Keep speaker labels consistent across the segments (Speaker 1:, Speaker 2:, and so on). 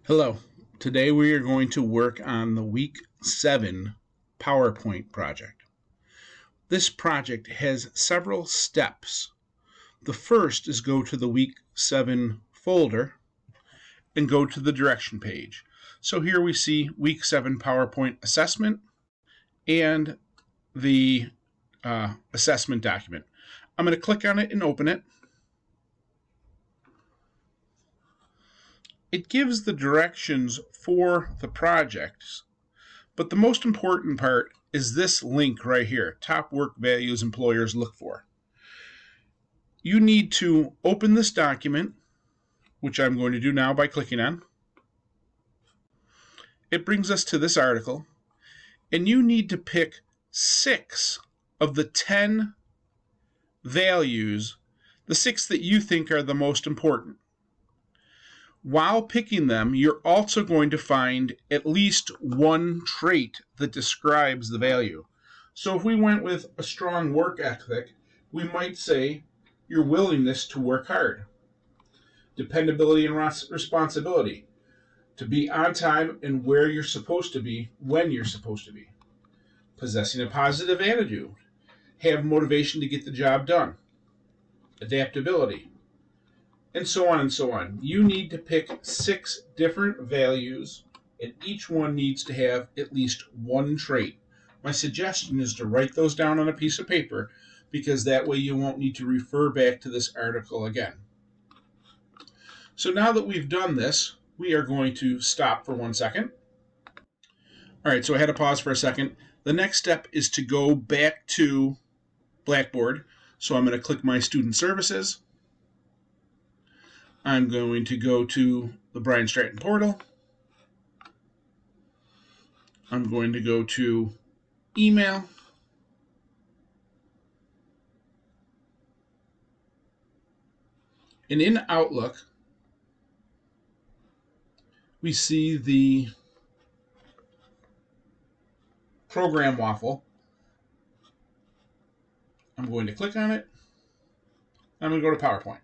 Speaker 1: Hello. Today we are going to work on the Week 7 PowerPoint project. This project has several steps. The first is go to the Week 7 folder and go to the direction page. So here we see Week 7 PowerPoint assessment and the assessment document. I'm going to click on it and open it. It gives the directions for the projects, but the most important part is this link right here, top work values employers look for. You need to open this document, which I'm going to do now by clicking on. It brings us to this article, and you need to pick 6 of the 10 values, the 6 that you think are the most important. While picking them, you're also going to find at least one trait that describes the value. So if we went with a strong work ethic, we might say your willingness to work hard, dependability and responsibility, to be on time and where you're supposed to be when you're supposed to be, possessing a positive attitude, have motivation to get the job done, adaptability, and so on and so on. You need to pick 6 different values, and each one needs to have at least one trait. My suggestion is to write those down on a piece of paper, because that way you won't need to refer back to this article again. So now that we've done this, we are going to stop for 1 second. All right, so I had to pause for a second. The next step is to go back to Blackboard. So I'm going to click my Student Services. I'm going to go to the Brian Stratton portal. I'm going to go to Email. And in Outlook, we see the program waffle. I'm going to click on it. I'm going to go to PowerPoint.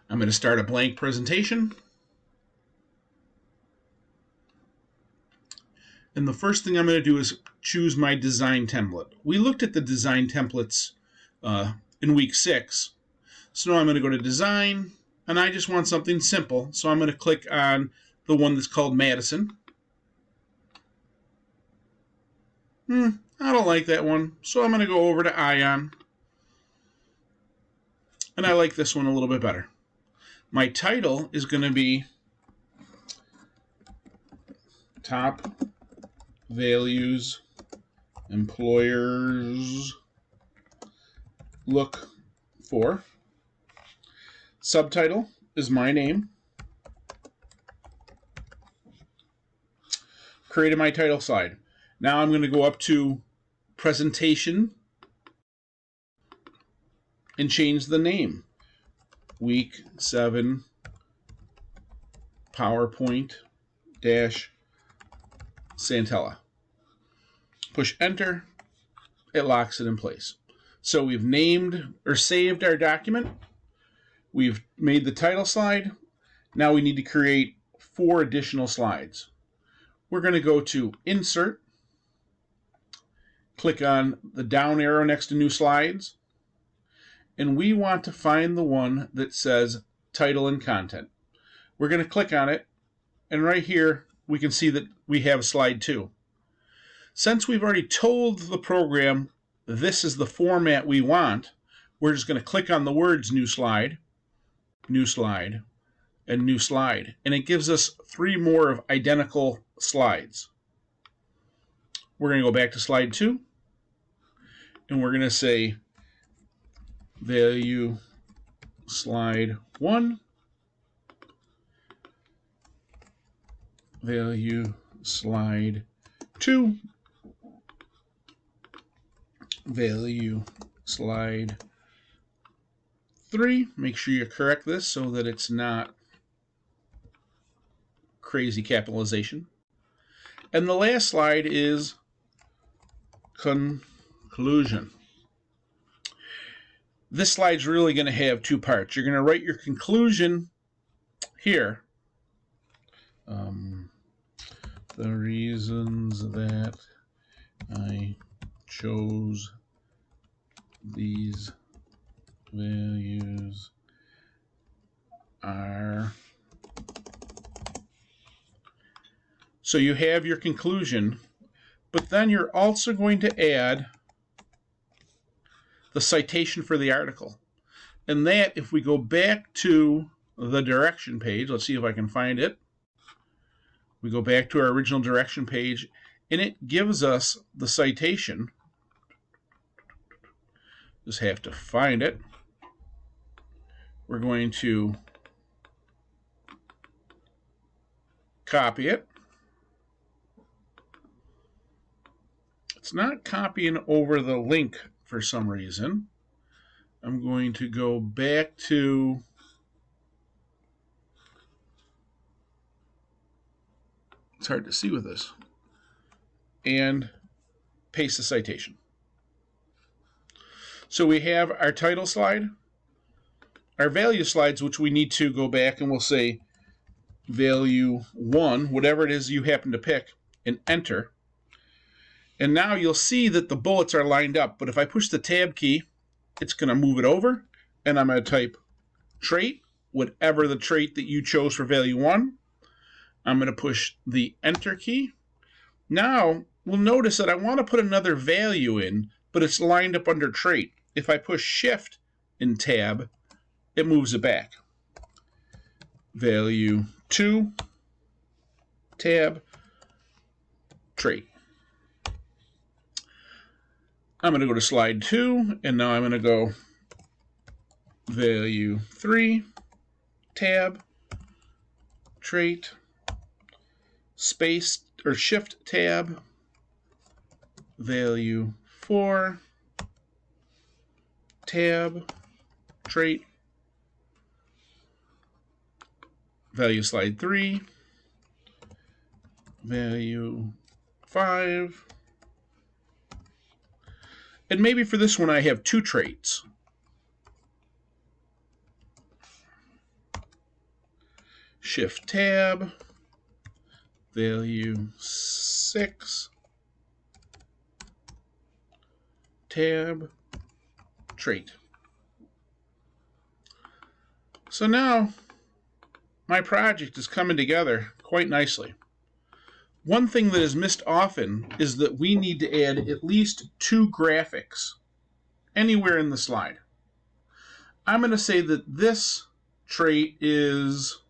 Speaker 1: I'm going to start a blank presentation. And the first thing I'm going to do is choose my design template. We looked at the design templates in week 6. So now I'm going to go to design, and I just want something simple. So I'm going to click on the one that's called Madison. I don't like that one, so I'm going to go over to Ion. And I like this one a little bit better. My title is going to be Top Values Employers Look For. Subtitle is my name. Created my title slide. Now I'm going to go up to Presentation and change the name. Week 7 PowerPoint Santella. Push enter. It locks it in place. So we've named or saved our document. We've made the title slide. Now we need to create 4 additional slides. We're going to go to Insert. Click on the down arrow next to New Slides. And we want to find the one that says Title and Content. We're going to click on it, and right here we can see that we have slide 2. Since we've already told the program this is the format we want, we're just going to click on the words New Slide, New Slide, and New Slide. And it gives us 3 more of identical slides. We're going to go back to slide 2, and we're going to say Value Slide 1, Value Slide 2, Value Slide 3. Make sure you correct this so that it's not crazy capitalization. And the last slide is conclusion. this slide's really going to have two parts. You're going to write your conclusion here. The reasons that I chose these values are. So you have your conclusion, but then you're also going to add the citation for the article. And that, if we go back to the direction page, let's see if I can find it. We go back to our original direction page, and it gives us the citation. Just have to find it. We're going to copy it. It's not copying over the link for some reason. I'm going to go back to it's hard to see with this, and paste the citation. So we have our title slide, our value slides, which we need to go back and we'll say value 1, whatever it is you happen to pick, and enter. And now you'll see that the bullets are lined up, but if I push the tab key, it's going to move it over, and I'm going to type trait, whatever the trait that you chose for value 1. I'm going to push the enter key. Now, we'll notice that I want to put another value in, but it's lined up under trait. If I push shift and tab, it moves it back. Value 2, tab, trait. I'm going to go to slide 2, and now I'm going to go value 3, tab, trait, space or shift tab, value 4, tab, trait, value slide 3, value 5, and maybe for this one I have 2 traits. Shift tab, value 6, tab, trait. So now my project is coming together quite nicely. One thing that is missed often is that we need to add at least 2 graphics anywhere in the slide. I'm going to say that this trait is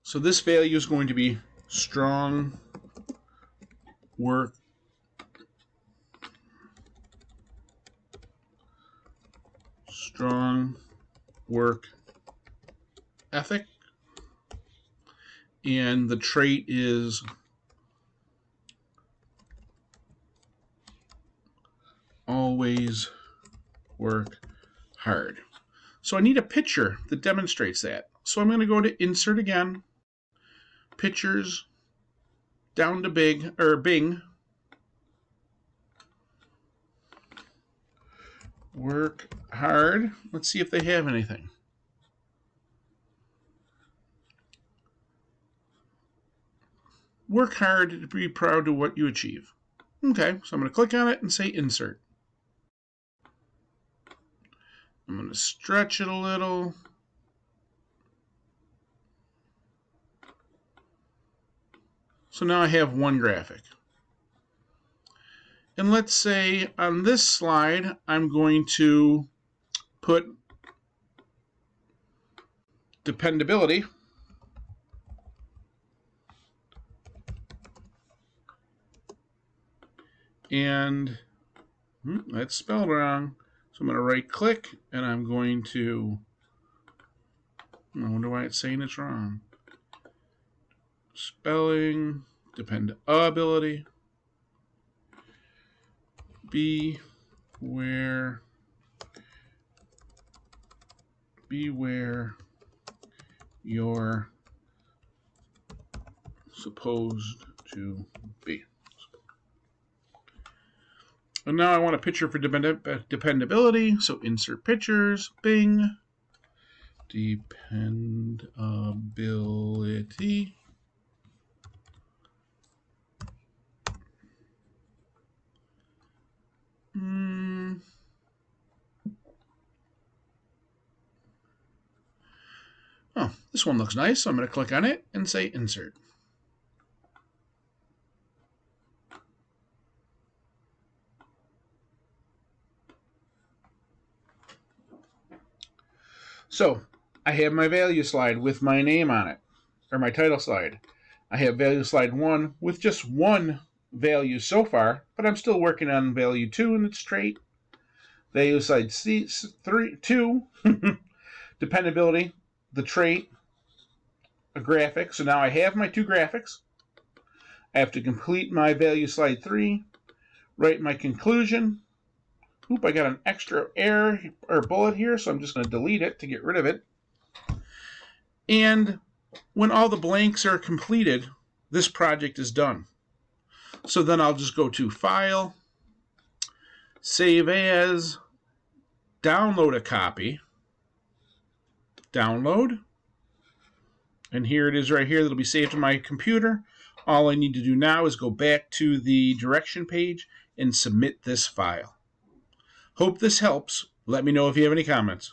Speaker 1: so this value is going to be strong work ethic, and the trait is always work hard. So I need a picture that demonstrates that. So I'm going to go to insert again, pictures, down to Bing, work hard. Let's see if they have anything. Work hard to be proud of what you achieve. Okay, so I'm going to click on it and say insert. I'm going to stretch it a little. So now I have one graphic. And let's say on this slide, I'm going to put dependability. And that's spelled wrong. So I'm going to right click and I'm going to, I wonder why it's saying it's wrong. Spelling, dependability, be where you're supposed to be. And now I want a picture for dependability. So insert pictures, Bing. Dependability. Oh, this one looks nice, so I'm going to click on it and say insert. So I have my value slide with my name on it, or my title slide. I have value slide 1 with just one value so far, but I'm still working on value 2 in its trait. Value slide 2, dependability, the trait, a graphic. So now I have my 2 graphics. I have to complete my value slide 3, write my conclusion. Oop, I got an extra error or bullet here, so I'm just going to delete it to get rid of it. And when all the blanks are completed, this project is done. So then I'll just go to File, Save As, Download a copy, Download, and here it is right here. That'll be saved to my computer. All I need to do now is go back to the direction page and submit this file. Hope this helps. Let me know if you have any comments.